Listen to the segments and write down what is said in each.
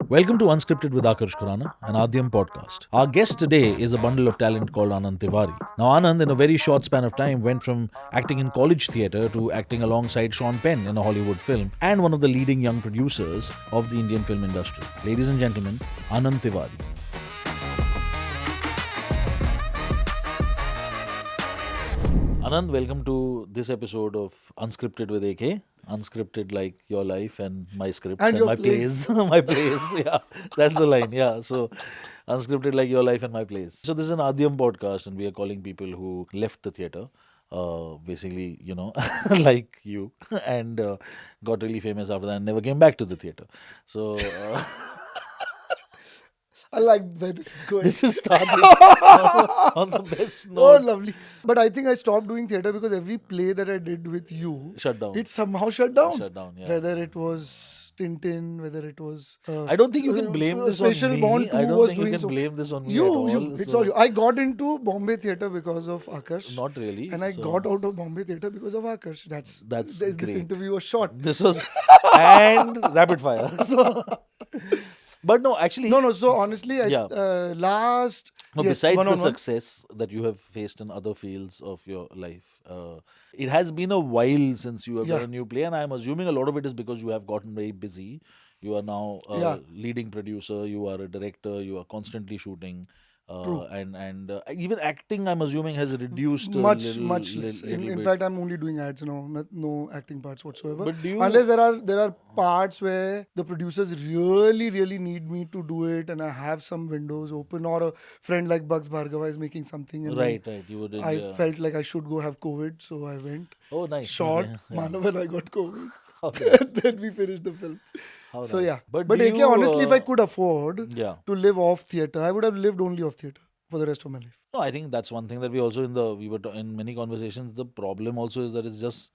Welcome to Unscripted with Akarsh Khurana, an Adyam podcast. Our guest today is a bundle of talent called Anand Tiwari. Now, Anand, in a very short span of time, went from acting in college theatre to acting alongside Sean Penn in a Hollywood film and one of the leading young producers of the Indian film industry. Ladies and gentlemen, Anand Tiwari. Anand, welcome to this episode of Unscripted with AK. Unscripted like your life and my scripts And and your my plays. plays. My plays, yeah. That's the line, yeah. So, unscripted like your life and my plays. So, this is an Adyam podcast, and we are calling people who left the theatre. Basically, like you, and got really famous after that and never came back to the theatre. So, I like where this is going. this is starting on the best Oh, note. lovely. But I think I stopped doing theatre because every play that I did with you, Shut down. it somehow shut down. Shut down, yeah. Whether it was Tintin, whether it was. I don't think you can blame this on Special me. Bond 2 I don't was think you doing can so. blame this on me You, at all. it's so- all you. I got into Bombay theatre because of Akarsh. Not really. And I so- got out of Bombay theatre because of Akarsh. That's This great. interview was short. This was and rapid fire. So, but no, actually, No. So honestly, Yeah. last. no. yes, Besides the one-on-one. success that you have faced in other fields of your life, it has been a while since you have Yeah. got a new play, and I'm assuming a lot of it is because you have gotten very busy. You are now a Yeah. leading producer. You are a director. You are constantly shooting. True. And even acting, I'm assuming, has reduced much a much little, less. little In bit. fact, I'm only doing ads now. No acting parts whatsoever. But do you- Unless there are parts where the producers really need me to do it, and I have some windows open, or a friend like Bugs Bhargava is making something, and then Right. You would. I felt like I should go have COVID, so I went. Oh, nice. Short, Okay, yeah. Manav and I got COVID. Okay. And then we finished the film. How So nice. yeah, But but do AK, you, honestly, if I could afford Yeah. to live off theatre, I would have lived only off theatre for the rest of my life. No, I think that's one thing that we also in many conversations. The problem also is that it's just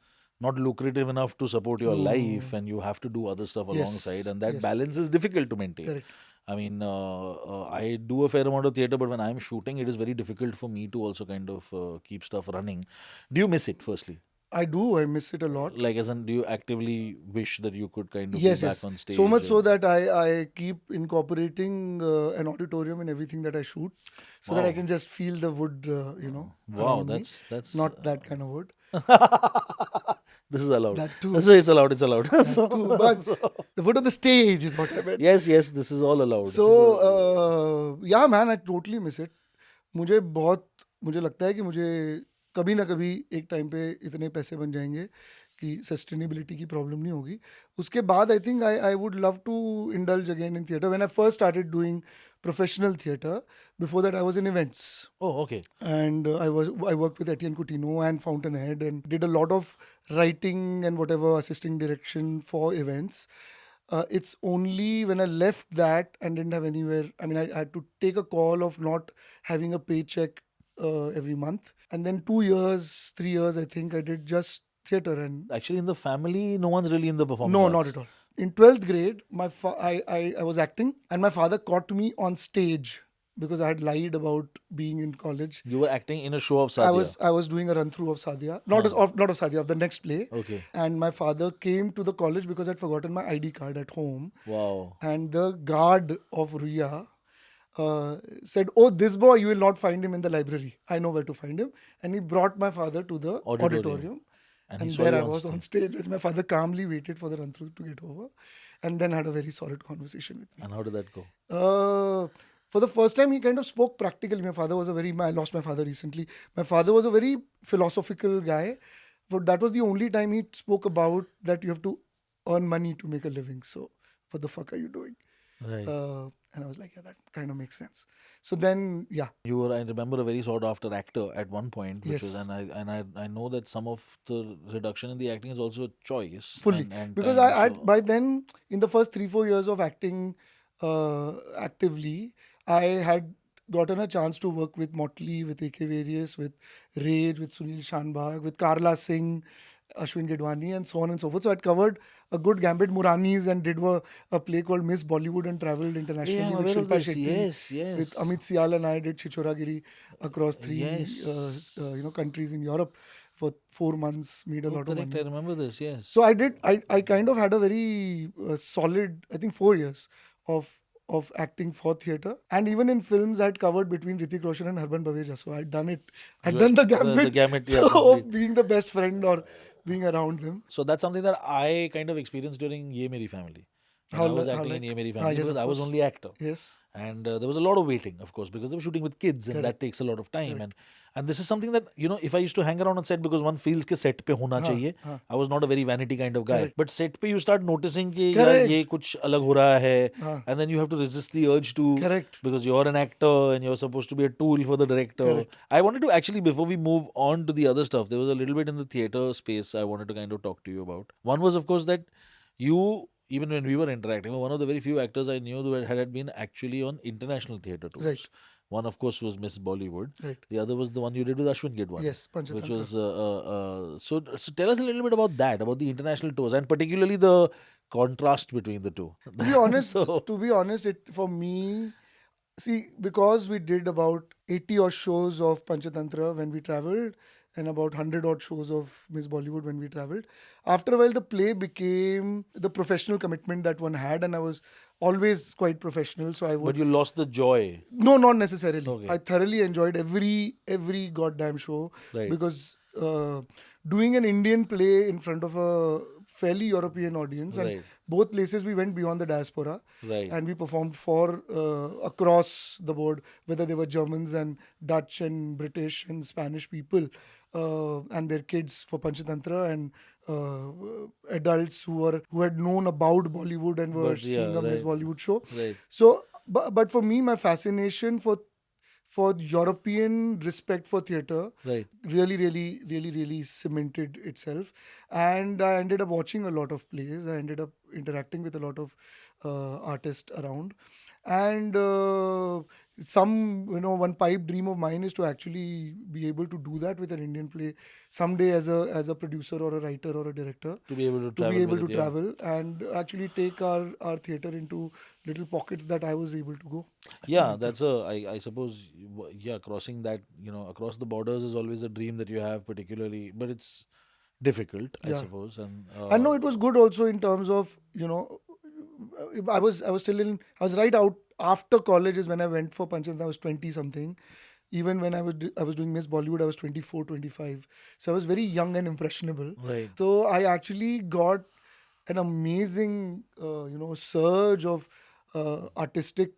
not lucrative enough to support your life, and you have to do other stuff Yes, alongside, and that yes. balance is difficult to maintain. Correct. I mean, I do a fair amount of theatre, but when I'm shooting, it is very difficult for me to also kind of keep stuff running. Do you miss it? Firstly, I do. I miss it a lot. like as in, do you actively wish that you could kind of Yes, be back yes. on stage? So much so and- that I keep incorporating an auditorium in everything that I shoot, so that I Wow. can just feel the wood, Wow, around me. that's Not that kind of wood. This is allowed. That too. That's why it's allowed. It's allowed. So- Too, but the wood of the stage is what I meant. yes, this is all allowed. So yeah, man, I totally miss it. मुझे लगता है कि मुझे कभी ना कभी एक time पे इतने पैसे बन जाएंगे कि सस्टेनेबिलिटी की प्रॉब्लम नहीं होगी. उसके बाद I think I would love to indulge again in theatre. When I first started doing professional theatre, before that I was in events. Oh, okay. And I worked with Etienne Coutinho and Fountainhead and did a lot of writing and whatever, assisting direction for events. It's only when I left that and didn't have anywhere. I mean, I had to take a call of not having a paycheck every month, and then 2 years, 3 years, I think I did just theater. And Actually, in the family, no one's really in the performance no, arts. not at all. In 12th grade, I was acting, and my father caught me on stage because I had lied about being in college. You were acting in a show of Sadia. I was doing a run through of Sadia, not of Sadia, of the next play. Okay. And my father came to the college because I'd forgotten my ID card at home. Wow. And the guard of Ruya said, "Oh, this boy, you will not find him in the library. I know where to find him." And he brought my father to the Auditorium. auditorium. And he And saw there you I on was on stage. And my father calmly waited for the run through to get over, and then had a very solid conversation with me. And how did that go? For the first time, he kind of spoke practically. I lost my father recently. My father was a very philosophical guy, but that was the only time he spoke about that you have to earn money to make a living. So what the fuck are you doing? Right. And I was like, yeah, that kind of makes sense. So then, yeah, You were, I remember, a very sought after actor at one point, which Yes. was, and I know that some of the reduction in the acting is also a choice. fully. and Because time, I so- by then, in the first 3-4 years of acting actively, I had gotten a chance to work with Motley, with AK Various, with Rage, with Sunil Shanbhag, with Karla Singh, Ashwin Gedwani, and so on and so forth. So I'd covered a good gambit. Muranis, and did a play called Miss Bollywood and traveled internationally Yeah, I'm with aware of Shilpa this. Shetty. Yes. With Amit Sial and I did Chichoragiri across 3 Yes. countries in Europe for 4 months, made a Oh, lot of correct. money. I remember this. Yes. So I kind of had a very solid, I think 4 years of acting for theatre, and even in films I'd covered between Hrithik Roshan and Harban Baweja. So I'd done it. I'd done the The gambit. gamut, yeah, So complete. of being the best friend or being around them. So that's something that I kind of experienced during Ye Meri Family. When I was How acting in like? Ye Meri Ah, Family, yes, because of I was course. only actor. Yes. And there was a lot of waiting, of course, because they were shooting with kids, and that Correct. takes a lot of time. Correct. And this is something that, if I used to hang around on set, because one feels कि set पे होना हाँ, चाहिए. हाँ. I was not a very vanity kind of guy. Correct. But set पे you start noticing कि यार Correct. ये कुछ अलग हो रहा है, हाँ. and then you have to resist the urge to, Correct. because you're an actor and you're supposed to be a tool for the director. Correct. I wanted to actually, before we move on to the other stuff, there was a little bit in the theater space I wanted to kind of talk to you about. One was, of course, that you, even when we were interacting, were one of the very few actors I knew that had been actually on international theatre tours. Right. One, of course, was Miss Bollywood. Right. The other was the one you did with Ashwin Gidwani. Yes, Which Panchatantra. was so. Tell us a little bit about that, about the international tours, and particularly the contrast between the two. To be honest, So- it for me, see, because we did about 80 odd shows of Panchatantra when we traveled, and about 100 odd shows of Miss Bollywood when we traveled. After a while, the play became the professional commitment that one had, and I was always quite professional. So I would but you lost the joy. no, not necessarily. Okay. I thoroughly enjoyed every goddamn show Right. because doing an Indian play in front of a fairly European audience, and Right. both places we went beyond the diaspora, Right. and we performed for across the board, whether they were Germans and Dutch and British and Spanish people and their kids for Panchatantra, and adults who had known about Bollywood and were But, yeah, seeing a Miss right. Bollywood show. Right. So, but for me, my fascination for European respect for theatre Right. really cemented itself, and I ended up watching a lot of plays. I ended up interacting with a lot of artists around, and one pipe dream of mine is to actually be able to do that with an Indian play someday as a producer or a writer or a director, To be able to to travel be able with to it, yeah. travel and actually take our theatre into little pockets that I was able to go. Yeah, that's I suppose, yeah, crossing that, across the borders is always a dream that you have, particularly, but it's difficult, I Yeah. suppose. And I know it was good also in terms of, I was right out after college is when I went for Panchant. I was 20 something. Even when I was doing Miss Bollywood, I was 24, 25. So I was very young and impressionable. right. So I actually got an amazing, surge of artistic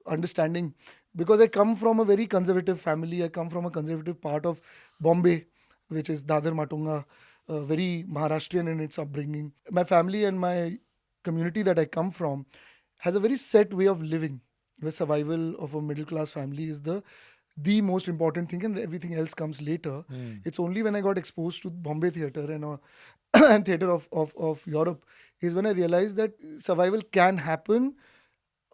understanding, because I come from a very conservative family. I come from a conservative part of Bombay, which is Dadar Matunga, very Maharashtrian in its upbringing. My family and my community that I come from has a very set way of living, where survival of a middle class family is the most important thing, and everything else comes later. It's only when I got exposed to Bombay theatre and theatre of Europe is when I realized that survival can happen,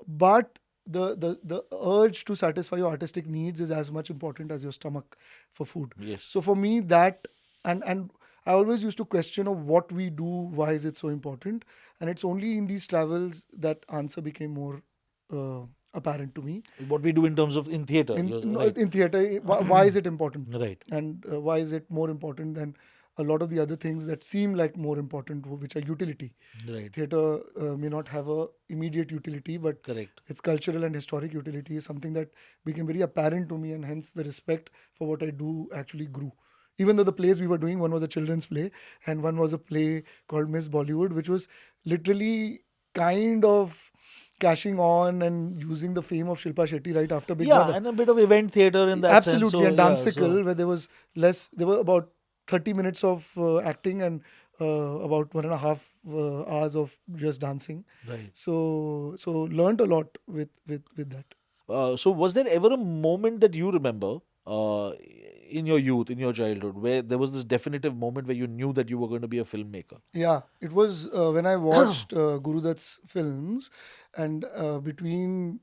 but the urge to satisfy your artistic needs is as much important as your stomach for food. Yes. So for me, that and I always used to question of what we do, why is it so important, and it's only in these travels that answer became more apparent to me. What we do in terms of in theatre. Right. In theatre, why is it important, Right. and why is it more important than a lot of the other things that seem like more important, which are utility. Right. Theatre may not have a immediate utility, but Correct. its cultural and historic utility is something that became very apparent to me, and hence the respect for what I do actually grew. Even though the plays we were doing, one was a children's play and one was a play called Miss Bollywood, which was literally kind of cashing on and using the fame of Shilpa Shetty right after Big Yeah, Brother. and a bit of event theatre in that Absolutely, sense. and So, yeah, Danceicle, where there were about 30 minutes of acting and about 1.5 hours of just dancing. Right. So learned a lot with that. So was there ever a moment that you remember in your youth, in your childhood, where there was this definitive moment where you knew that you were going to be a filmmaker? Yeah, it was when I watched Guru Dutt's films, and between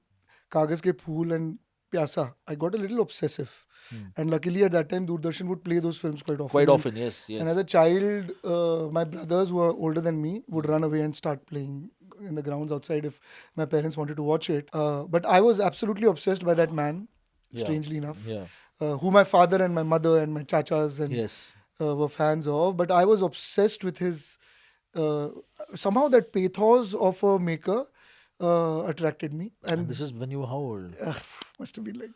Kagaz Ke Phool and Pyasa, I got a little obsessive. And luckily at that time, Doordarshan would play those films quite often. Quite often, yes, yes. And as a child, my brothers who are older than me would run away and start playing in the grounds outside if my parents wanted to watch it. But I was absolutely obsessed by that man, Yeah. strangely enough. Yeah. who my father and my mother and my chachas and Yes. were fans of. But I was obsessed with his uh, somehow that pathos of a maker attracted me, And this and is when you were how old? uh, must have been like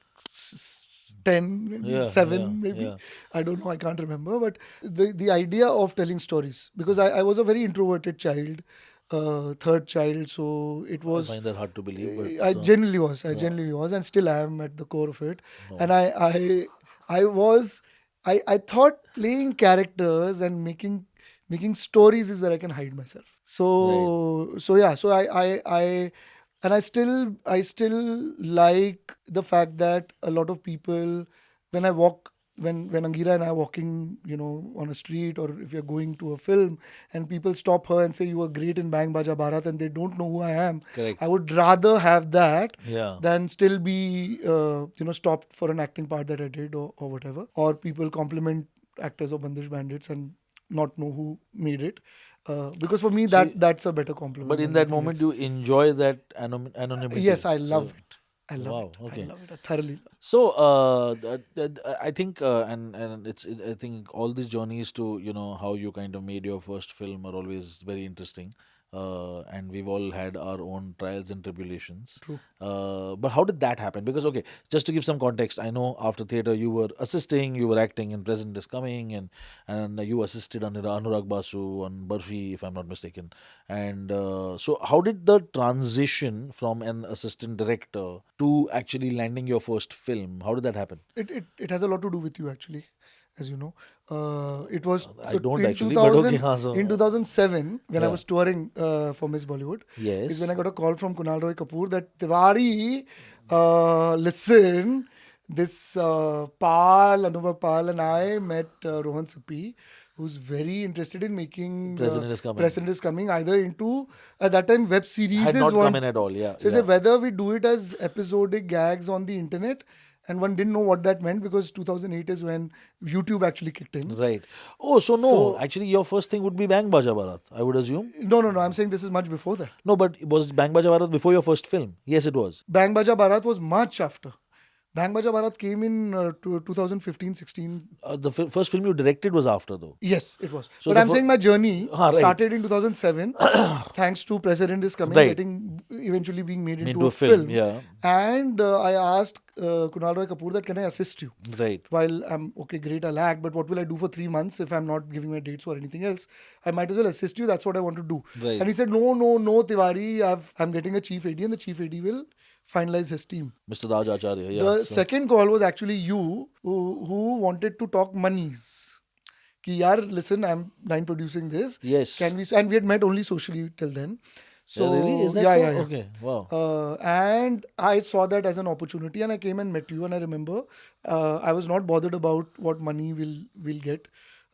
10, maybe Yeah, yeah, 7, maybe. yeah. I don't know, I can't remember. But the idea of telling stories, because I was a very introverted child, third child, so it I was find that hard to believe, but I so genuinely was. I yeah, genuinely was, and still am at the core of it. And no, I was, I thought playing characters and making stories is where I can hide myself. right. So yeah. So and I still like the fact that a lot of people, when I walk, when Angira and I are walking, on a street, or if you're going to a film, and people stop her and say you were great in Bang Baja Bharat, and they don't know who I am, I Correct. would rather have that Yeah. than still be stopped for an acting part that I did, or whatever, or people compliment actors of Bandish Bandits and not know who made it, because for me So, that's a better but compliment in than that anything moment, else. you enjoy that Yes, anonymity. I So, love it. I love wow. it. I Okay. love it. I thoroughly love So, I think, and I think all these journeys to how you kind of made your first film are always very interesting, and we've all had our own trials and tribulations. it. True. But how did that happen? Because okay, just to give some context, I know after theater you were assisting, you were acting in President is Coming, and you assisted Anurag Basu on Barfi, if I'm not mistaken. And so, how did the transition from an assistant director to actually landing your first film? How did that happen? It has a lot to do with you, actually, as you know. It was I so don't in actually, but okay. 2000 हाँ, in so 2007, when I yeah, was touring for Miss Bollywood, is when I yes, got a call from Kunal Roy Kapoor that Tiwari, listen, this Anubhav Pal and I met Rohan Sippy, who's very interested in making President is Coming. President is Coming either into, at that time, web series Had is not come one. in at all. Yeah, So he yeah. said whether we do it as episodic gags on the internet, and one didn't know what that meant, because 2008 is when YouTube actually kicked in. Right. Oh, so no. So Actually, your first thing would be Bang Baja Bharat, I would assume. no, I'm saying this is much before that. No, but was Bang Baja Bharat before your first film? Yes, it was. Bang Baja Bharat was much after. Bang Baja Bharat came in 2015-16. The first film you directed was after, though. Yes, it was. So But the I'm saying my journey right, started in 2007, thanks to President is Coming, right, getting eventually being made into into a a film. film. Yeah, And I asked Kunal Roy Kapoor that, can I assist you? right. While I'm okay, great, I'll act, but what will I do for 3 months if I'm not giving my dates or anything else? I might as well assist you. That's what I want to do. Right. And he said, no, Tiwari, I'm getting a chief AD, and the chief AD will finalize his team. Mr. Raj Acharya. Yeah. The So second call was actually you, who wanted to talk monies. Ki yaar, listen, I'm line producing this. yes. Can we? And we had met only socially till then. Yeah, So really? Is that yeah, so? yeah, yeah. Okay. Wow. And I saw that as an opportunity, and I came and met you. And I remember, I was not bothered about what money we'll get.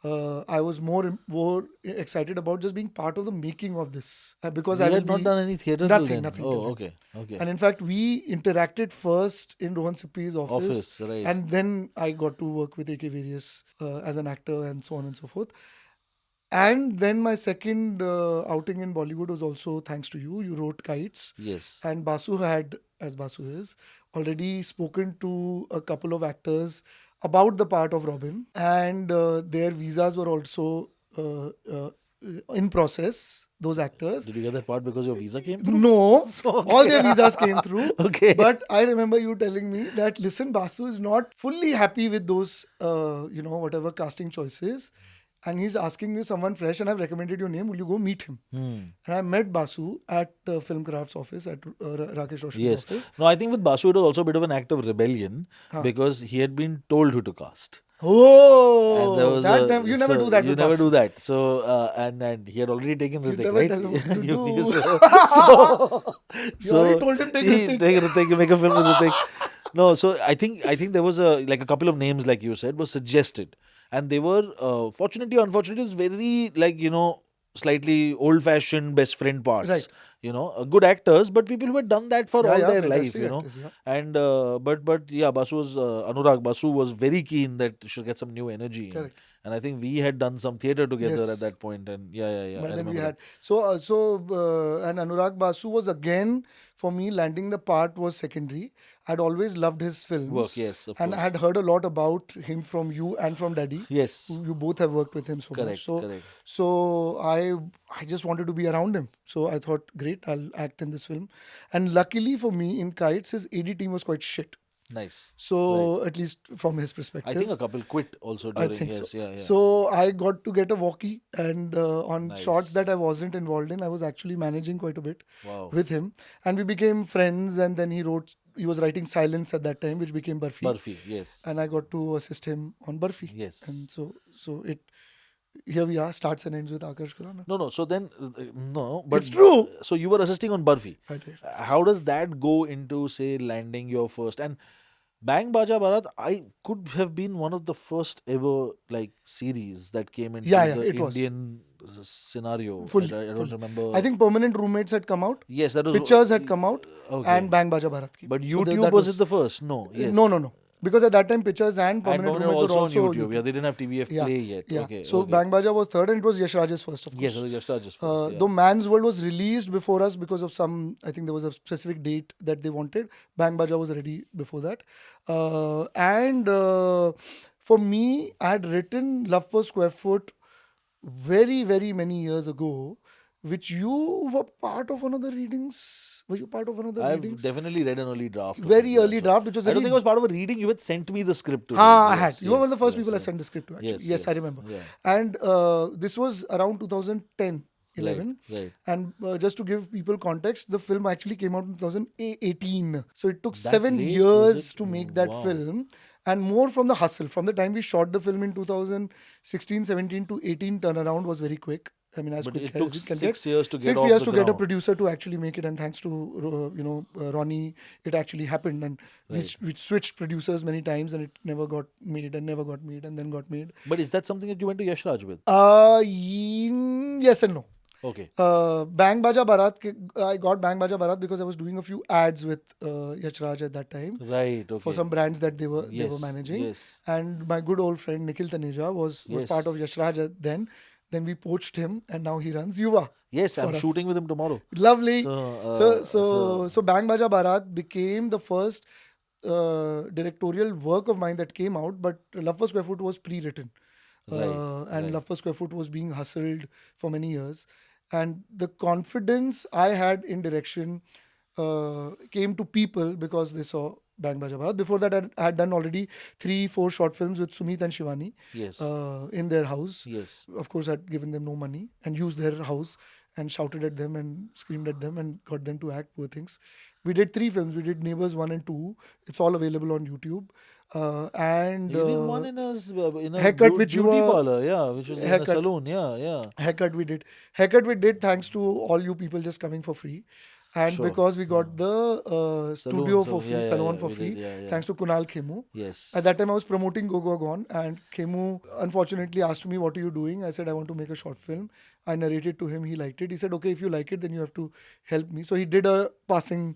I was more excited about just being part of the making of this, because We I will had not be done any theatre till nothing, then. nothing till Oh, then. okay. Okay. And in fact, we interacted first in Rohan Sippy's office, Office, right. and then I got to work with AK Various as an actor, and so on and so forth. And then my second outing in Bollywood was also thanks to you. You wrote Kites, Yes. and Basu had, as Basu is, already spoken to a couple of actors about the part of Robin, and their visas were also in process. Those actors. Did you get that part because your visa came through? No, So, all okay. their visas came through. Okay. But I remember you telling me that, listen, Basu is not fully happy with those, whatever casting choices. And he's asking me someone fresh, and I've recommended your name. Will you go meet him? And I met Basu at Film Craft's office, at Rakesh Roshan's Yes. office. No, I think with Basu it was also a bit of an act of rebellion because he had been told who to cast. And there Oh, was you never so do that you with never Basu. do that. So and he had already taken You Ritik, never right? tell him what to You- do. so already told him, take Ritik. Take Ritik, you make a film with Ritik. No, so I think there was a couple of names, like you said, was suggested, and they were fortunately or unfortunately, it's very, like, slightly old fashioned best friend parts. Right. Good actors, but people who had done that for all Yeah, their life. fantastic actors, yeah. And but yeah, Anurag Basu was very keen that you should get some new energy in. Correct. And I think we had done some theater together Yes. at that point, and yeah, But I then we remember had that. and Anurag Basu was again for me, landing the part was secondary. I'd always loved his films. Work, yes, of And I course. had heard a lot about him from you and from Daddy. Yes. You both have worked with him so much. Correct, So, correct. so I just wanted to be around him. So I thought, great, I'll act in this film. And luckily for me, in Kites, his AD team was quite shit. Nice. So at least from his I perspective. think a couple quit also I during think his. so. Yeah, yeah. So I got to get a walkie, and on Nice. shots that I wasn't involved in, I was actually managing quite a bit Wow. with him, and we became friends. And then he was writing Silence at that time, which became Barfi, Barfi, yes. and I got to assist him on Barfi. Yes. And so it here we are, starts and ends with Akarsh Khurana. No. So then, no, but It's true. So you were assisting on Barfi. I did. How does that go into, say, landing your first? And Bang Baja Bharat, I could have been one of the first ever like series that came into Yeah, the it was. Indian scenario. Fully, I don't fully. remember. I think Permanent Roommates had come out, Yes, that was Pictures had come out, Okay. and Bang Baja Bharat. Ki. But So YouTube that was it the first? No. Yes. No. Because at that time, Pictures and And Permanent Permanent Roommates were also on YouTube. Yeah, they didn't have TVF Yeah, Play yet. yeah. Okay. So okay. Bang Baja was third, and it was Yash Raj's first, of course. Yes, it was Yashraj's first. Yeah. Though Man's World was released before us because of I think there was a specific date that they wanted. Bang Baja was ready before that. And for me, I had written Love Per Square Foot very, very many years ago, which you were part of one of the readings. Were you part of one of the I've readings? definitely read an early draft. Very early draft, which was I don't very... think I was part of a reading. You had sent me the script. To I read. had. Yes, You were one of the first yes, people I yes. sent the script to, actually. Yes, I yes. remember. Yeah. And this was around 2010, 11. Right. And just to give people context, the film actually came out in 2018. So it took That 7 late, was years it? to make that Wow. film. And more from the hustle. From the time we shot the film in 2016, 17 to 18, turnaround was very quick. I mean, as But quick it as took it can 6 get. years to get 6 off years the to get a ground. producer to actually make it, and thanks to Ronnie, it actually happened. And Right. we switched producers many times, and it never got made, and then got made. But is that something that you went to Yashraj with? Yes and no. Okay. Bang Baja Bharat, I got Bang Baja Bharat because I was doing a few ads with Yash Raj at that time Right. Okay. for some brands that they were Yes, managing. yes. And my good old friend Nikhil Taneja was Yes. part of Yash Raj then. Then we poached him, and now he runs Yuva. Yes, I'm for us. shooting with him tomorrow. Lovely. So, So Bang Baja Bharat became the first directorial work of mine that came out, but Love Per Square Foot was pre-written. And right. Love Per Square Foot was being hustled for many years. And the confidence I had in direction came to people because they saw Bang Baja Bharat. Before that, I had done already 3-4 short films with Sumit and Shivani yes. in their house. Yes. Of course, I'd given them no money and used their house and shouted at them and screamed at them and got them to act, poor things. We did 3 films. We did Neighbors 1 and 2. It's all available on YouTube. And You did one in a Haircut, which you beauty were- parlor, yeah, which was in a Haircut. saloon, yeah. Haircut we did thanks to all you people just coming for free. And Sure. because we got the studio for free, salon for we free, did, yeah. thanks to Kunal Khemu. Yes. At that time, I was promoting Go Go Gone, and Khemu unfortunately asked me, "What are you doing?" I said, "I want to make a short film." I narrated to him. He liked it. He said, "Okay, if you like it, then you have to help me." So he did a passing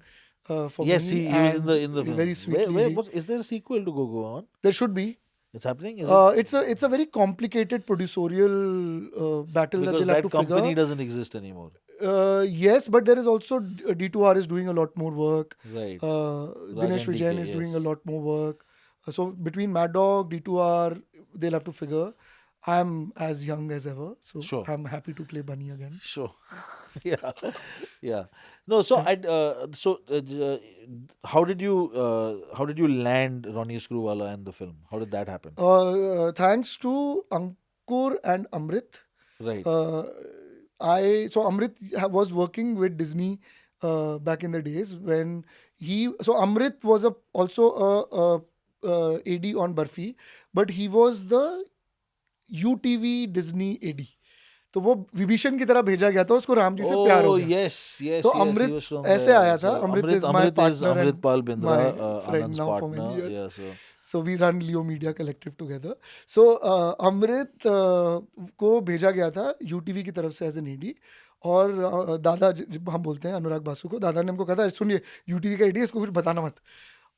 for Yes, me. he was in and the film. very sweetly. Is there a sequel to Go On? There should be. It's happening? Is it? It's a very complicated producerial battle that Because they'll have that to company figure. doesn't exist anymore. Yes, but there is also D2R is doing a lot more work. Right. Dinesh and Vijayan DK, is doing a yes. lot more work. So between Mad Dog, D2R, they'll have to figure. I'm as young as ever, so Sure. I'm happy to play Bunny again. Sure. yeah. No, so how did you land Ronnie Screwwala and the film? How did that happen? Thanks to Ankur and Amrit. Right. So Amrit was working with Disney back in the days when Amrit was also a AD on Barfi, but he was the UTV Disney AD. तो वो विभीषण की तरह भेजा गया था, उसको राम जी से प्यार हो Oh, गया. yes. तो he अमृत was from ऐसे there. आया था. So Amrit is my partner and Amritpal Bindra, my friend Anand's now for partner. many years. Yeah, so So we run Leo Media Collective together. So अमृत को भेजा गया था UTV की तरफ से एज एन ईडी. और दादा जब हम बोलते हैं अनुराग बासु को, दादा ने हमको कहा था सुनिए UTV का ईडी, इसको कुछ बताना मत.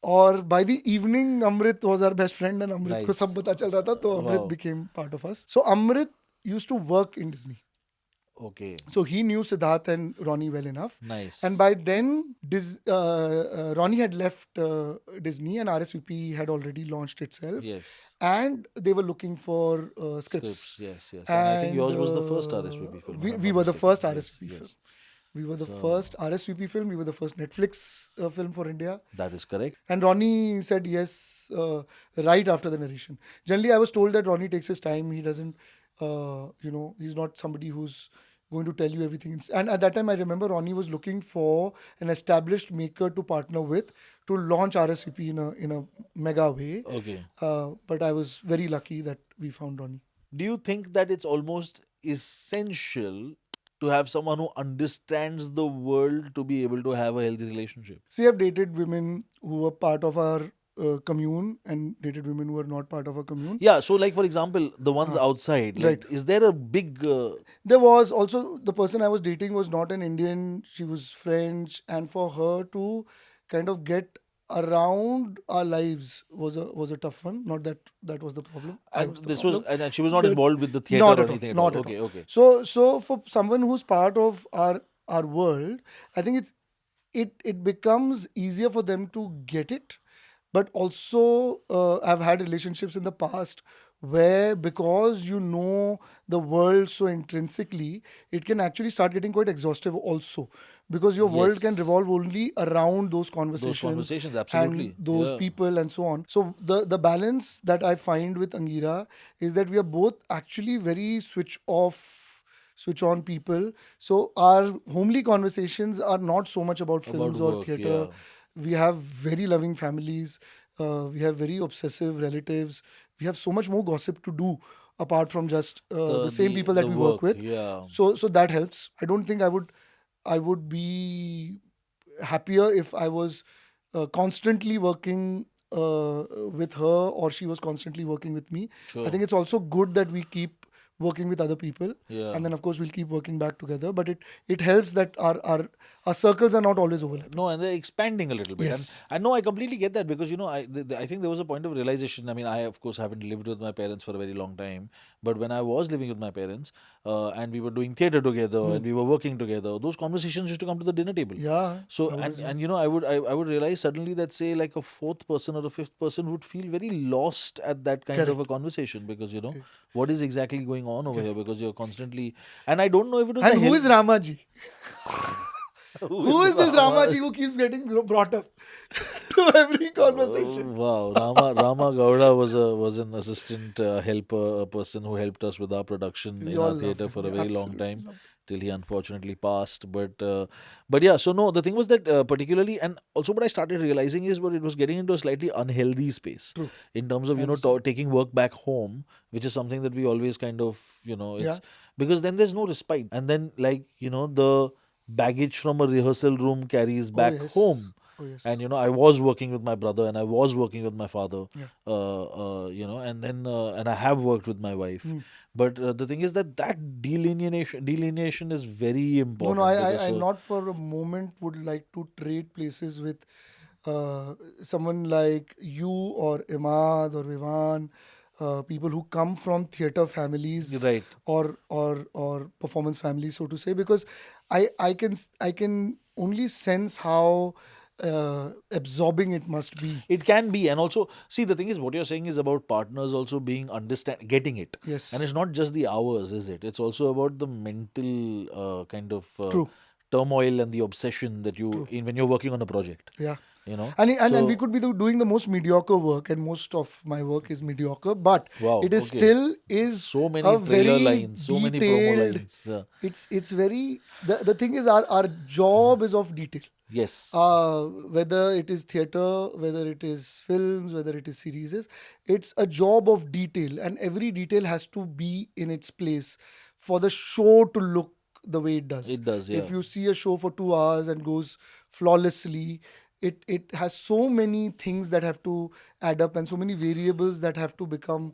और by the evening Amrit was our best friend and अमृत को Nice. सब पता चल रहा था, तो अमृत Wow. became part of us. So Amrit used to work in Disney. Okay. So he knew Siddharth and Ronnie well enough. Nice. And by then, Ronnie had left Disney and RSVP had already launched itself. Yes. And they were looking for Scripts. scripts. Yes. Yes. And I think And yours was the first RSVP film, if I'm we not were the mistaken. first Yes. RSVP film. Yes. We were the So first RSVP film. We were the first Netflix film for India. that is correct. And Ronnie said yes right after the narration. Generally, I was told that Ronnie takes his time. He doesn't, he's not somebody who's going to tell you everything. And at that time, I remember Ronnie was looking for an established maker to partner with to launch RSVP in a mega way. Okay. But I was very lucky that we found Ronnie. Do you think that it's almost essential to have someone who understands the world to be able to have a healthy relationship? See, I've dated women who were part of our commune and dated women who were not part of our commune. Yeah. So, like for example, the ones Ah, outside, right. like, is there a big? There was also the person I was dating was not an Indian, she was French, and for her to kind of get around our lives was a tough one. Not that that was the problem. I And was the this was, problem. and she was not But involved with the theater not or at all. anything at all. Not at all. Okay. Okay. So for someone who's part of our world, I think it becomes easier for them to get it. But also, I've had relationships in the past where, because you know the world so intrinsically, it can actually start getting quite exhaustive also, because your world can Yes. revolve only around those Those conversations conversations, and absolutely. those Yeah. people and so on. So the balance that I find with Angira is that we are both actually very switch on people. So our homely conversations are not so much about About films or work. theater. Yeah. We have very loving families. We have very obsessive relatives. We have so much more gossip to do apart from just the same people that The we work work. with. Yeah. So that helps. I don't think I would be happier if I was constantly working with her or she was constantly working with me. I Sure. think it's also good that we keep working with other people, Yeah. and then of course we'll keep working back together. But it helps that our circles are not always overlapping. No, and they're expanding a little bit. Yes. And no, I completely get that because, I think there was a point of realization. I mean, I, of course, haven't lived with my parents for a very long time. But when I was living with my parents and we were doing theater together and we were working together, those conversations used to come to the dinner table. Yeah, So, I would and, assume. and I would realize suddenly that, say, like a fourth person or a fifth person would feel very lost at that kind of a Correct. conversation because, Correct. what is exactly going on over here because you're constantly. And I don't know if it was And the who hell. is Ramaji? Who Who is this Rama? Ramaji who keeps getting brought up to every conversation? Wow, Rama Gowda was an assistant helper, a person who helped us with our production We in all our loved theater him. for a We very long absolutely time loved till he unfortunately passed. But yeah, so no, the thing was that particularly, and also what I started realizing is, what it was getting into a slightly unhealthy space him. True. in terms of I understand. taking work back home, which is something that we always kind of Yeah. it's because then there's no respite, and then like the baggage from a rehearsal room carries Oh back yes. home. Oh yes. And I was working with my brother and I was working with my father, Yeah. and then and I have worked with my wife. But the thing is that delineation is very No, important because I not for a moment would like to trade places with someone like you or Imad or Vivan, people who come from theater families right. or performance families, so to say, because I can only sense how absorbing it must be. It can be, and also see the thing is what you're saying is about partners also being getting it, and it's Yes, not just the hours, is it? It's also about the mental kind of true, turmoil and the obsession that you true. in when you're working on a project. Yeah. You know, And we so could be doing the most mediocre work, and most of my work is mediocre, but wow, it is okay, still is so many a trailer very lines, so many promo detailed. lines. Yeah. It's very the thing is our job is of detail. Yes, Whether it is theater, whether it is films, whether it is series, it's a job of detail, and every detail has to be in its place for the show to look the way it does. it does. Yeah. If you see a show for 2 hours and goes flawlessly, it has so many things that have to add up and so many variables that have to become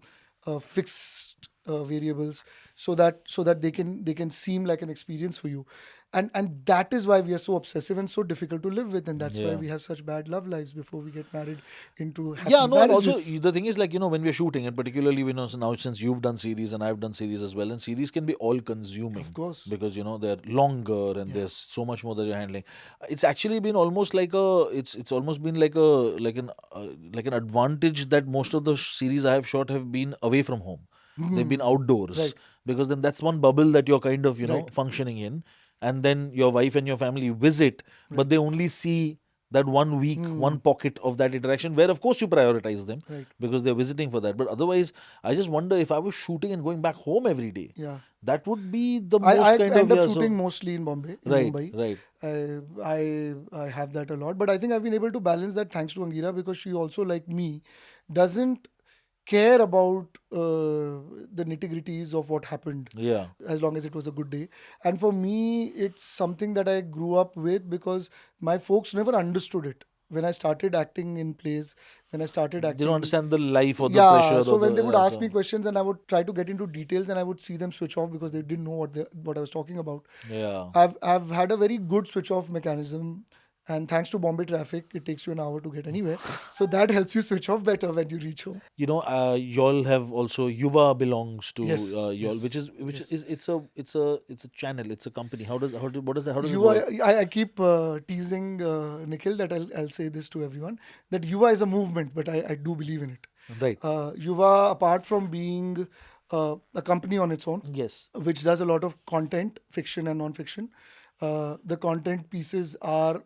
fixed variables, so that they can seem like an experience for you, and that is why we are so obsessive and so difficult to live with, and that's why Yeah. we have such bad love lives before we get married into Yeah, happy no, and also marriages. the thing is, like, when we're shooting, and particularly, so now since you've done series and I've done series as well, and series can be all consuming Of course. because they're longer and Yeah. there's so much more that you're handling. It's actually been almost like it's almost been like like an advantage that most of the series I have shot have been away from home. They've been outdoors Right. because then that's one bubble that you're kind of Right. functioning in, and then your wife and your family visit, but Right. they only see that 1 week, one pocket of that interaction where, of course, you prioritize them Right. because they're visiting for that. But otherwise, I just wonder if I was shooting and going back home every day, Yeah. that would be the I most kind of, end up yeah. shooting So, mostly in right, Mumbai. right. I have that a lot, but I think I've been able to balance that thanks to Angira, because she also, like me, doesn't care about the nitty gritties of what happened, Yeah. as long as it was a good day. And for me, it's something that I grew up with, because my folks never understood it. When I started acting in plays, when I started They don't acting, understand the life or the pressure yeah, or so the, when they would yeah. ask me So, questions and I would try to get into details, and I would see them switch off because they didn't know what I was talking about. yeah. I've had a very good switch off mechanism, and thanks to Bombay traffic, it takes you an hour to get anywhere. So that helps you switch off better when you reach home. Y'all have also Yuva belongs to Yes, y'all, yes, which yes. is it's a channel, it's a company. What does that how does it You work? I keep teasing Nikhil that I'll say this to everyone, that Yuva is a movement, but I do believe in it. Right. Yuva, apart from being a company on its own, Yes. which does a lot of content, fiction and non-fiction. The content pieces are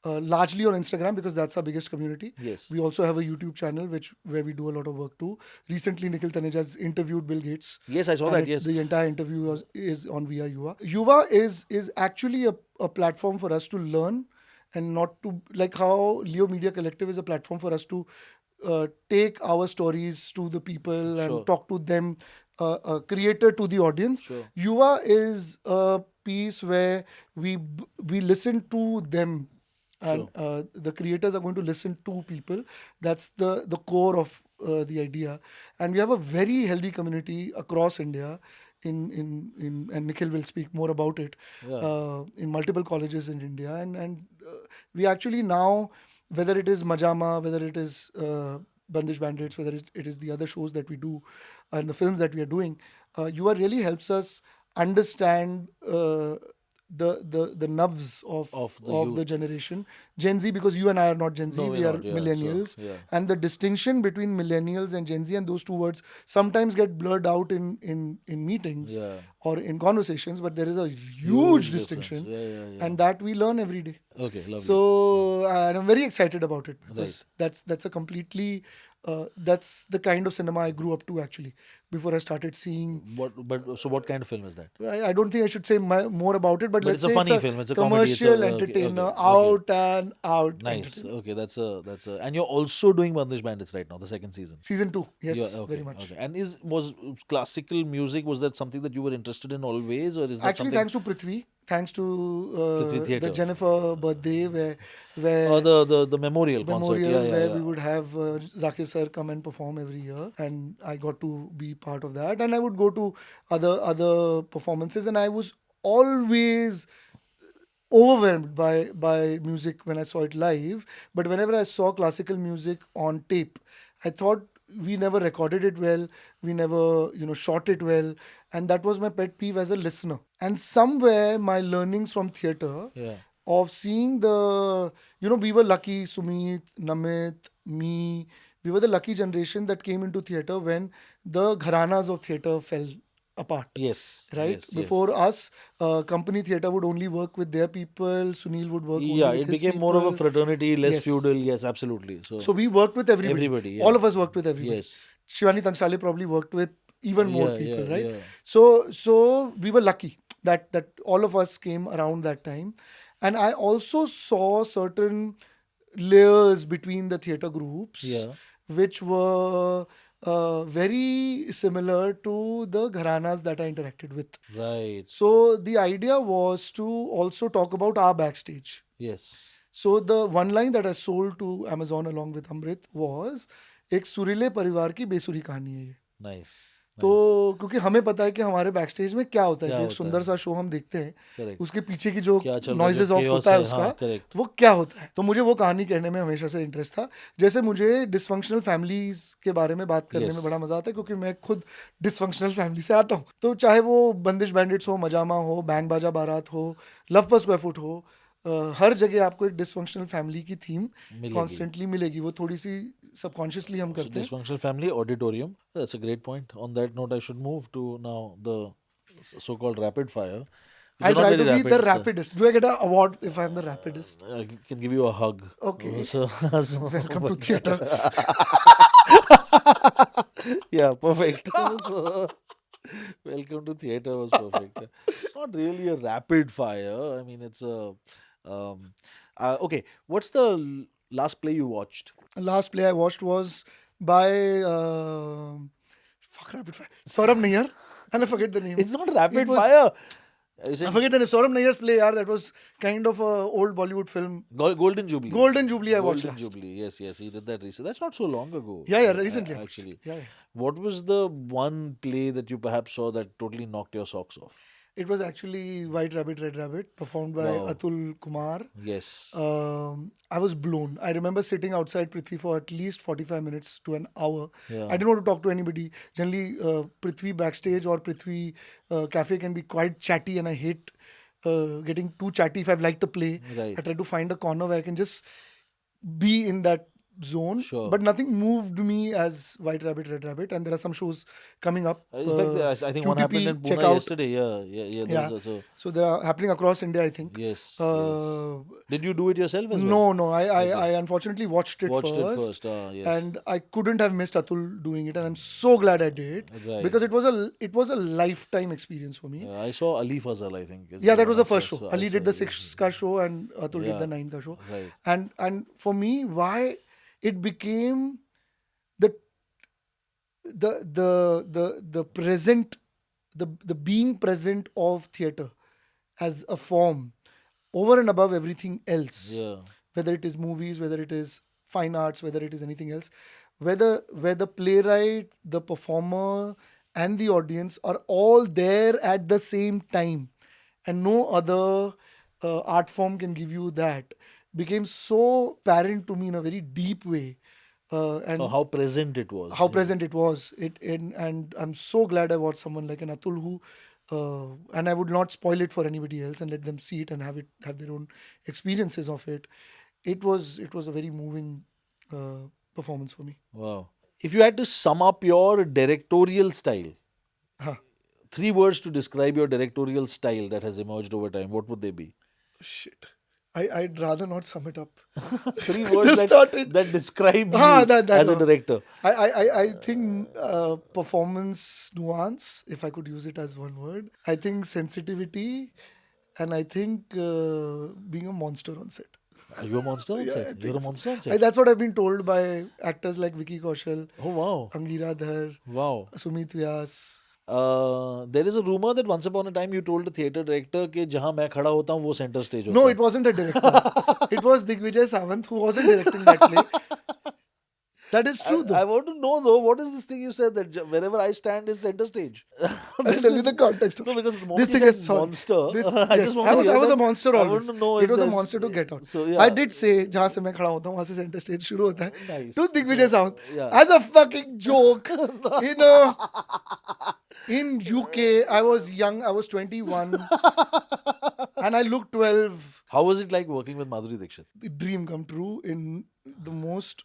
largely on Instagram, because that's our biggest community. Yes. We also have a YouTube channel where we do a lot of work too. Recently, Nikhil Taneja's interviewed Bill Gates, Yes, I saw and that. Yes. the entire interview is on VR Yuva. Yuva is actually a platform for us to learn, and not to, like how Leo Media Collective is a platform for us to take our stories to the people and Sure. talk to them, creator to the audience. Sure. Yuva is a piece where we listen to them, and Sure. the creators are going to listen to people. That's the core of the idea, and we have a very healthy community across India. In and Nikhil will speak more about it, Yeah. in multiple colleges in India, and we actually now, whether it is Majama, whether it is Bandish Bandits, whether it is the other shows that we do, and the films that we are doing, UR really helps us understand the nubs Of the of youth. the generation Gen Z, because you and I are not Gen Z, No, we're we are not. Yeah. So, millennials, yeah. and the distinction between millennials and Gen Z, and those two words sometimes get blurred out in meetings Yeah. or in conversations, but there is a huge Huge difference. distinction, Yeah. Yeah. Yeah. and that we learn every day. Okay. Lovely. So and I'm very excited about it, Right. because that's a completely that's the kind of cinema I grew up to, actually, before I started seeing. What kind of film is that? I don't think I should say more about it, but But it's let's a say it's funny a film. It's a comedy. It's a commercial okay. entertainer, Okay. Okay. out and out Nice. entertainer. Okay. That's a. And you're also doing Bandish Bandits right now, the second season. Season 2, Yeah. yes, very Okay. much. Okay. And was classical music? Was that something that you were interested in always, or is that Actually, something? thanks to Prithvi, thanks to Prithvi the Theatre. Jennifer birthday, where Oh, where the memorial concert. Yeah. memorial, Yeah. where Yeah. we would have Zakir sir come and perform every year, and I got to be part of that. And I would go to other performances, and I was always overwhelmed by music when I saw it live. But whenever I saw classical music on tape, I thought we never recorded it well, we never shot it well, and that was my pet peeve as a listener. And somewhere my learnings from theater, Yeah. of seeing the we were lucky, Sumit, Namit, me, we were the lucky generation that came into theater when the gharanas of theater fell apart. Yes. Right Yes. Yes. before us, company theater would only work with their people. Sunil would work only Yeah. with It his became more of a people. fraternity, less feudal. Yes. Yes. Absolutely. So So we worked with everybody. everybody. All Yeah. of us worked with everybody. Yes. Shivani Tansale probably worked with even more Yeah. people, Yeah. right? Yeah. So we were lucky that all of us came around that time, and I also saw certain layers between the theater groups, Yeah. which were very similar to the gharanas that I interacted with. Right. So the idea was to also talk about our backstage. Yes. So the one line that I sold to Amazon along with Amrit was, "एक सुरीले परिवार की बेसुरी कहानी है ये." Nice. तो क्योंकि हमें पता है कि हमारे बैक स्टेज में क्या होता है, क्या जो एक होता सुंदर है। सा शो हम देखते हैं, Correct. उसके पीछे की जो क्या चल रहा है, जो नॉइजेस ऑफ chaos होता है है, उसका, हाँ, correct. वो क्या होता है। तो मुझे वो कहानी कहने में हमेशा से इंटरेस्ट था। जैसे मुझे डिसफंक्शनल फैमिलीज के बारे में बात करने Yes. में बड़ा मजा आता है, क्योंकि मैं खुद डिसफंक्शनल फैमिली से आता हूँ। तो चाहे वो बंदिश बैंडिट्स हो, मजामा हो, बैंग बाजा बारात हो, लव पर स्क्वायर फुट हो, हर जगह आपको एक डिसफंक्शनल फैमिली की थीम मिलेगी. कॉन्स्टेंटली मिलेगी। वो थोड़ी सी सबकॉन्शियसली हम So करते हैं। dysfunctional family auditorium. That's a great point. On that note, I should move to now the so-called rapid fire, which are I'll not try very to be the rapid. So rapidest. Do I get an award if I'm the rapidest? I can give you a hug. Okay. So, Welcome to theatre. yeah, perfect. So, welcome to theater was perfect. It's not really a rapid fire. I mean, it's a. Um, okay, what's the last play you watched? Last play I watched was by fuck rapid fire. Saurabh Nayyar, and I forget the name. It's not It rapid was fire. Are you I saying forget the name. Saurabh Nayyar's play, yaar. That was kind of a old Bollywood film. Golden Jubilee? Golden Jubilee I watched Golden last. Jubilee. Yes, yes, he did that recently. That's not so long ago. Yeah, recently I watched it. Actually, Yeah. what was the one play that you perhaps saw that totally knocked your socks off? It was actually White Rabbit, Red Rabbit, performed by Wow. Atul Kumar. Yes. I was blown. I remember sitting outside Prithvi for at least 45 minutes to an hour. Yeah. I didn't want to talk to anybody. Generally, Prithvi backstage or Prithvi cafe can be quite chatty, and I hate getting too chatty if I've liked a play. Right. I try to find a corner where I can just be in that zone. Sure. But nothing moved me as White Rabbit, Red Rabbit. And there are some shows coming up. In fact, I think one happened in check Pune out. yesterday. Yeah. There Yeah. was also. So they are happening across India, I think. Yes. Did you do it yourself as No, well? no. I unfortunately watched it Watched first. it first. Yes. And I couldn't have missed Atul doing it, and I'm so glad I did. Right. Because it was a lifetime experience for me. I saw Ali Fazal, I think. Yeah, that was the I first saw- show. I Ali saw- did the 6 ka show, and Atul did Yeah. the 9 ka show. Right. And for me, why it became the present, the being present of theatre as a form over and above everything else. Yeah. Whether it is movies, whether it is fine arts, whether it is anything else, where the playwright, the performer, and the audience are all there at the same time, and no other art form can give you that, became so apparent to me in a very deep way. And How present it was. how present it was. And I'm so glad I watched someone like an Atul who, and I would not spoil it for anybody else and let them see it and have their own experiences of it. It was a very moving performance for me. Wow. If you had to sum up your directorial style, Huh. 3 words to describe your directorial style that has emerged over time, what would they be? Shit. I'd rather not sum it up. 3 words Just started. that describe you that as a one. director. I think performance nuance, if I could use it as one word. I think sensitivity, and I think being a monster on set. Are you a monster on Yeah, I set? think You're a so. monster on set? That's what I've been told by actors like Vicky Kaushal, Oh, wow. Angira Dhar, Wow. Sumit Vyas. There is a rumor that once upon a time you told the theatre director कि जहाँ मैं खड़ा होता हूँ वो center stage होता No, है. it wasn't a director. It was Digvijay Sawant who wasn't directing that play. That is true, I though. want to know though, what is this thing you said that wherever I stand is center stage? I'll tell you the context of No, it. because the moment This you thing said is sorry. monster, This, I yes, just want I to was, hear I was that. a monster I always. want to know It if was a there's- monster to get out. So, yeah. I did say जहाँ से मैं खड़ा होता हूँ वहाँ से center stage शुरू होता है. Nice. To Digvijay So, Sawant. yeah. As a fucking joke. In UK, I was young. I was 21. And I looked 12. How was it like working with Madhuri Dixit? The dream come true in the most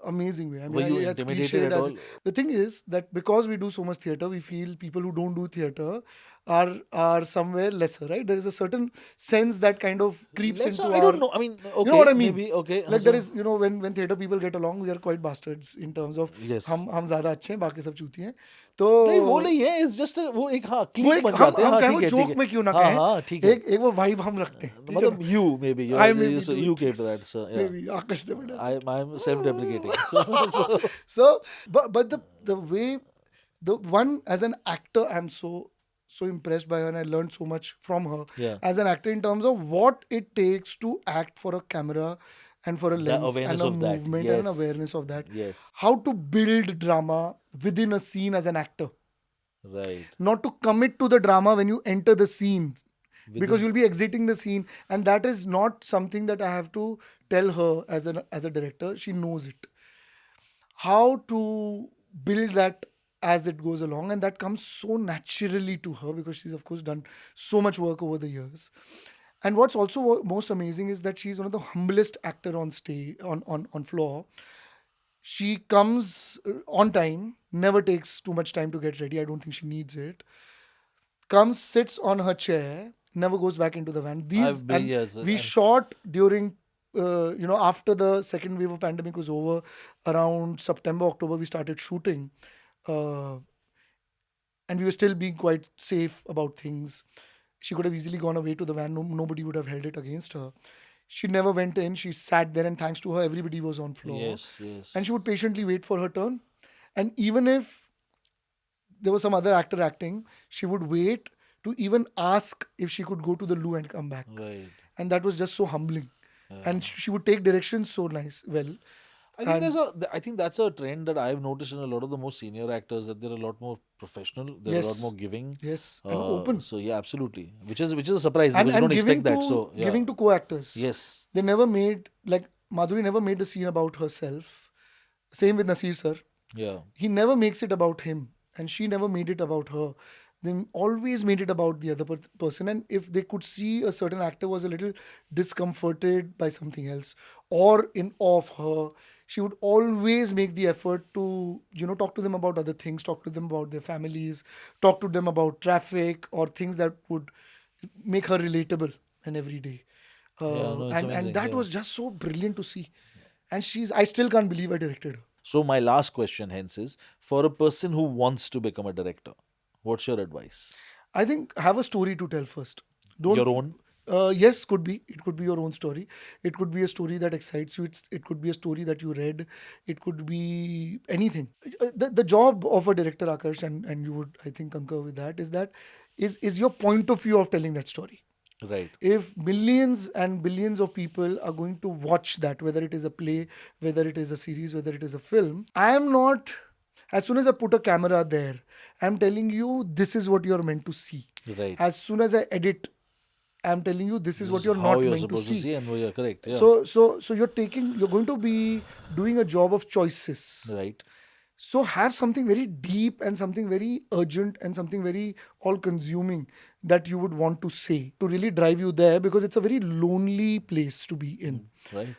amazing way. I Were mean, you it's intimidated cliched at as all? the thing is that because we do so much theater, we feel people who don't do theater are somewhere lesser, right? There is a certain sense that kind of creeps Lesser? into I our. don't know. I mean, okay, You know what I mean? maybe, okay. Like so- there is, when theater people get along, we are quite bastards in terms of Yes. हम ज़्यादा अच्छे हैं, बाकी सब चूती हैं. तो नहीं वो नहीं है, it's just वो एक हाँ वो clique एक बन हम जाते हैं. हाँ, चाहे ठीक वो है, जोक ठीक में है. क्यों ना हाँ, कहें, हाँ, ठीक है. एक वो वाइब हम रखते हैं. ठीक है मतलब ना? you maybe you I maybe so do you it, came to yes. that. So yeah. Maybe Akash never does. I'm self-deprecating. So So, but the way, the one as an actor, I'm so impressed by her, and I learned so much from her Yeah. as an actor in terms of what it takes to act for a camera, and for a lens awareness and a of that. movement Yes. and an awareness of that. Yes. How to build drama within a scene as an actor. Right. Not to commit to the drama when you enter the scene, because Within- you'll be exiting the scene, and that is not something that I have to tell her as a director. She knows it. How to build that as it goes along, and that comes so naturally to her because she's of course done so much work over the years. And what's also most amazing is that she's one of the humblest actor on stage, on floor. She comes on time, never takes too much time to get ready. I don't think she needs it. Comes, sits on her chair, never goes back into the van. I've been- yes, We and- shot during, after the second wave of pandemic was over, around September, October, we started shooting. And we were still being quite safe about things. She could have easily gone away to the van. Nobody would have held it against her. She never went in. She sat there, and thanks to her, everybody was on floor. Yes, yes. And she would patiently wait for her turn. And even if there was some other actor acting, she would wait to even ask if she could go to the loo and come back. Right. And that was just so humbling. And she would take directions so well. I think that's a trend that I've noticed in a lot of the more senior actors, that they're a lot more professional, they're a Yes. lot more giving. Yes, and open. So yeah, absolutely. Which is a surprise And, because you don't giving expect that. to So yeah. giving to co-actors. Yes. They never made, like Madhuri never made the scene about herself. Same with Nasir sir. Yeah. He never makes it about him, and she never made it about her. They always made it about the other person. And if they could see a certain actor was a little discomforted by something else or in awe of her, she would always make the effort to, talk to them about other things, talk to them about their families, talk to them about traffic or things that would make her relatable and everyday. no, it's amazing, And that yeah. was just so brilliant to see. And I still can't believe I directed her. So my last question hence is, for a person who wants to become a director, what's your advice? I think have a story to tell first. Don't Your own? Yes, could be. It could be your own story. It could be a story that excites you. It could be a story that you read. It could be anything. The job of a director, Akarsh, and you would, I think, concur with that, is your point of view of telling that story. Right. If millions and billions of people are going to watch that, whether it is a play, whether it is a series, whether it is a film, I am not, as soon as I put a camera there, I'm telling you, this is what you're meant to see. Right. As soon as I edit, I'm telling you, this is what you're how not you're meant to supposed to see. see, and you're correct. Yeah. So you're going to be doing a job of choices. right. So have something very deep and something very urgent and something very all-consuming that you would want to say to really drive you there, because it's a very lonely place to be in. Right.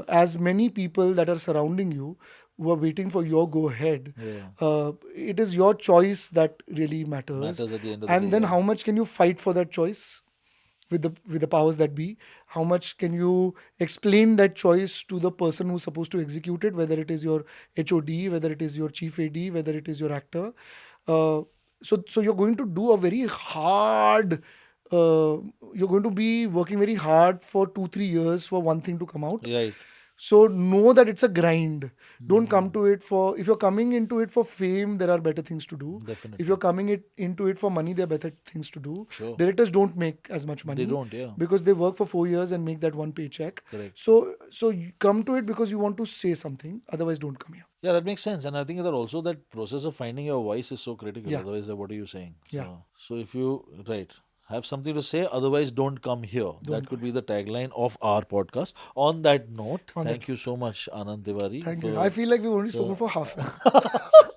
As many people that are surrounding you who are waiting for your go-ahead, it is your choice that really matters. Matters at the end of the And day, then yeah. how much can you fight for that choice with the powers that be? How much can you explain that choice to the person who's supposed to execute it, whether it is your HOD, whether it is your chief AD, whether it is your actor? So you're going to do a very hard, you're going to be working very hard for 2-3 years for one thing to come out. Right. So know that it's a grind. Don't come to it for, if you're coming into it for fame, there are better things to do. Definitely. If you're coming into it for money, there are better things to do. Sure. Directors don't make as much money. They don't, yeah. Because they work for 4 years and make that one paycheck. Correct. So you come to it because you want to say something. Otherwise, don't come here. Yeah, that makes sense. And I think that also that process of finding your voice is so critical. Yeah. Otherwise, what are you saying? Yeah. So if you, have something to say, otherwise don't come here. That could be the tagline of our podcast. On that note, thank you so much, Anand Tiwari. Thank you. I feel like we've only spoken for half an hour.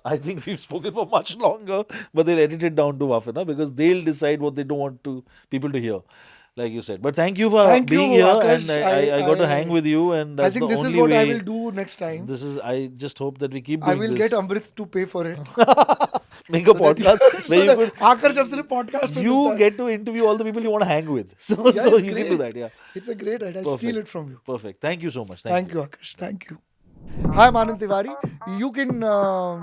I think we've spoken for much longer, but they'll edit it down to half an hour because they'll decide what they don't want people to hear, like you said. But thank you for being here, Akash. and I got to hang with you, and that's I think the this is only what way. I will do next time. I just hope that we keep I doing will this. get Amrit to pay for it. Make a podcast where you could Akash Absare podcast. you get to interview all the people you want to hang with. So Yeah, so it's you can do great. that, yeah. It's a great idea. I'll Perfect. steal it from you. Perfect. Thank you so much. Thank you, Akash. Thank you. Hi, I'm Anand Tiwari. You can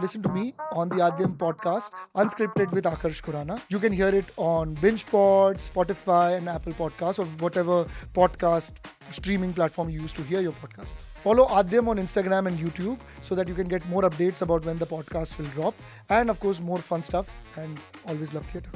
listen to me on the Adyam podcast, Unscripted with Akarsh Khurana. You can hear it on BingePod, Spotify, and Apple Podcasts, or whatever podcast streaming platform you use to hear your podcasts. Follow Adyam on Instagram and YouTube so that you can get more updates about when the podcast will drop. And of course, more fun stuff. And always love theatre.